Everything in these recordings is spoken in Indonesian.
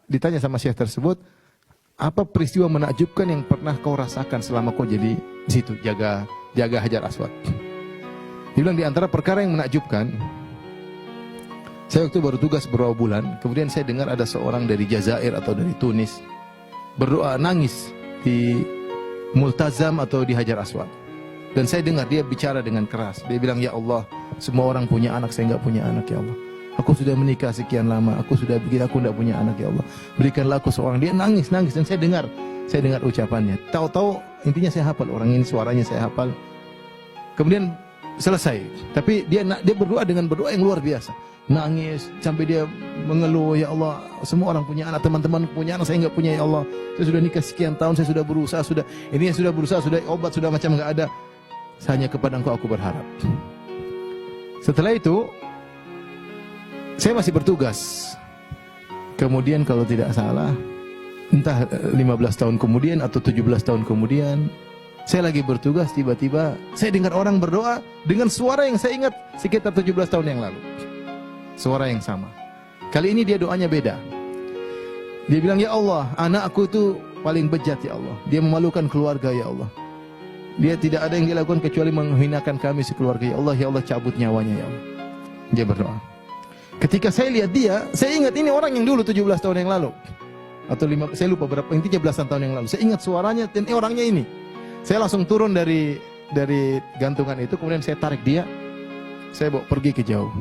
ditanya sama syekh tersebut, apa peristiwa menakjubkan yang pernah kau rasakan selama kau jadi di situ jaga Hajar Aswad? Dia bilang di antara perkara yang menakjubkan, saya waktu baru tugas beberapa bulan, kemudian saya dengar ada seorang dari Jazair atau dari Tunis berdoa nangis di Multazam atau di Hajar Aswad. Dan saya dengar dia bicara dengan keras. Dia bilang, ya Allah, semua orang punya anak, saya enggak punya anak, ya Allah. Aku sudah menikah sekian lama, aku sudah begini, aku enggak punya anak, ya Allah. Berikanlah aku seorang. Dia nangis dan saya dengar ucapannya. Tahu-tahu intinya saya hafal orang ini, suaranya saya hafal. Kemudian selesai. Tapi dia berdoa dengan berdoa yang luar biasa. Nangis sampai dia mengeluh, ya Allah, semua orang punya anak, teman-teman punya anak, saya enggak punya, ya Allah. Saya sudah nikah sekian tahun, saya sudah berusaha, sudah berusaha, sudah obat, sudah macam enggak ada. Hanya kepada Engkau aku berharap. Setelah itu saya masih bertugas. Kemudian kalau tidak salah, entah 15 tahun kemudian atau 17 tahun kemudian, saya lagi bertugas, tiba-tiba saya dengar orang berdoa dengan suara yang saya ingat sekitar 17 tahun yang lalu. Suara yang sama. Kali ini dia doanya beda. Dia bilang, ya Allah, anakku itu paling bejat, ya Allah. Dia memalukan keluarga, ya Allah. Dia tidak ada yang dia lakukan kecuali menghinakan kami sekeluarga, ya Allah, cabut nyawanya, ya Allah. Dia berdoa. Ketika saya lihat dia, saya ingat ini orang yang dulu 17 tahun yang lalu. Atau saya lupa berapa, intinya belasan tahun yang lalu. Saya ingat suaranya dan orangnya ini. Saya langsung turun dari gantungan itu, kemudian saya tarik dia. Saya bawa pergi ke jauh.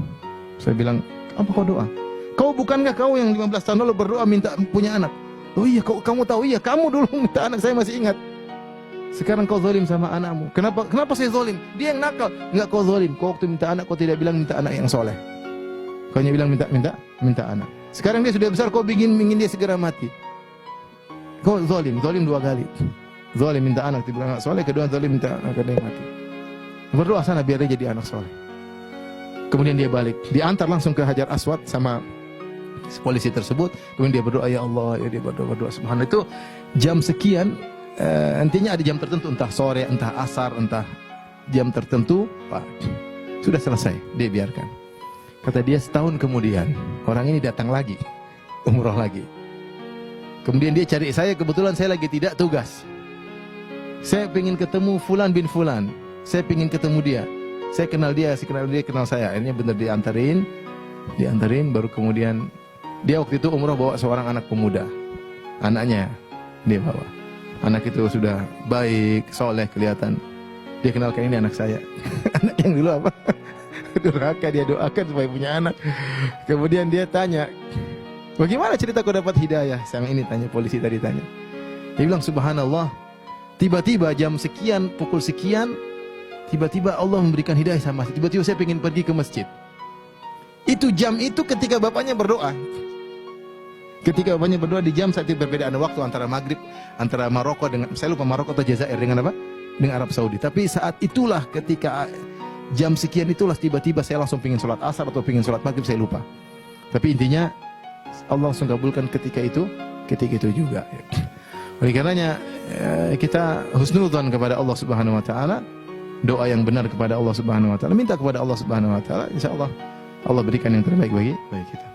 Saya bilang, apa kau doa? Bukankah kau yang 15 tahun lalu berdoa minta punya anak? Oh iya, kamu tahu, iya, kamu dulu minta anak, saya masih ingat. Sekarang kau zalim sama anakmu. Kenapa saya zalim? Dia yang nakal. Enggak, kau zalim. Kau waktu minta anak, kau tidak bilang minta anak yang soleh. Kau hanya bilang minta anak. Sekarang dia sudah besar, kau ingin dia segera mati. Kau zalim 2 kali. Zalim minta anak, tidak anak soleh. Kedua zalim minta anak yang mati. Berdoa sana biar dia jadi anak soleh. Kemudian dia balik, diantar langsung ke Hajar Aswad sama polisi tersebut. Kemudian dia berdoa, ya Allah, ya dia berdoa subhanallah. Itu jam sekian. Intinya ada jam tertentu, entah sore, entah asar, entah jam tertentu, Pak, sudah selesai, dia biarkan. Kata dia setahun kemudian, orang ini datang lagi, umroh lagi. Kemudian dia cari saya, kebetulan saya lagi tidak tugas. Saya ingin ketemu Fulan bin Fulan, saya ingin ketemu dia. Saya kenal dia kenal saya. Akhirnya benar diantarin, baru kemudian dia waktu itu umroh bawa seorang anak pemuda, anaknya dia bawa. Anak itu sudah baik, soleh kelihatan. Dia kenalkan, ini anak saya. Anak yang dulu apa? Durhaka, dia doakan supaya punya anak. Kemudian dia tanya, bagaimana cerita kau dapat hidayah? Sang ini tanya, polisi tadi tanya. Dia bilang, subhanallah, tiba-tiba jam sekian, pukul sekian, tiba-tiba Allah memberikan hidayah sama saya. Tiba-tiba saya ingin pergi ke masjid. Itu jam itu ketika bapaknya berdoa. Ketika bapaknya berdoa di jam saat itu berbedaan waktu antara maghrib, antara Maroko dengan, saya lupa Maroko atau Jazair dengan apa? Dengan Arab Saudi. Tapi saat itulah ketika jam sekian itulah tiba-tiba saya langsung pingin sholat asar atau pingin sholat maghrib, saya lupa. Tapi intinya Allah langsung kabulkan ketika itu juga. Oleh karenanya kita husnudzon kepada Allah Subhanahu Wa Taala, doa yang benar kepada Allah Subhanahu Wa Taala, minta kepada Allah Subhanahu Wa Taala, insya Allah Allah berikan yang terbaik bagi kita.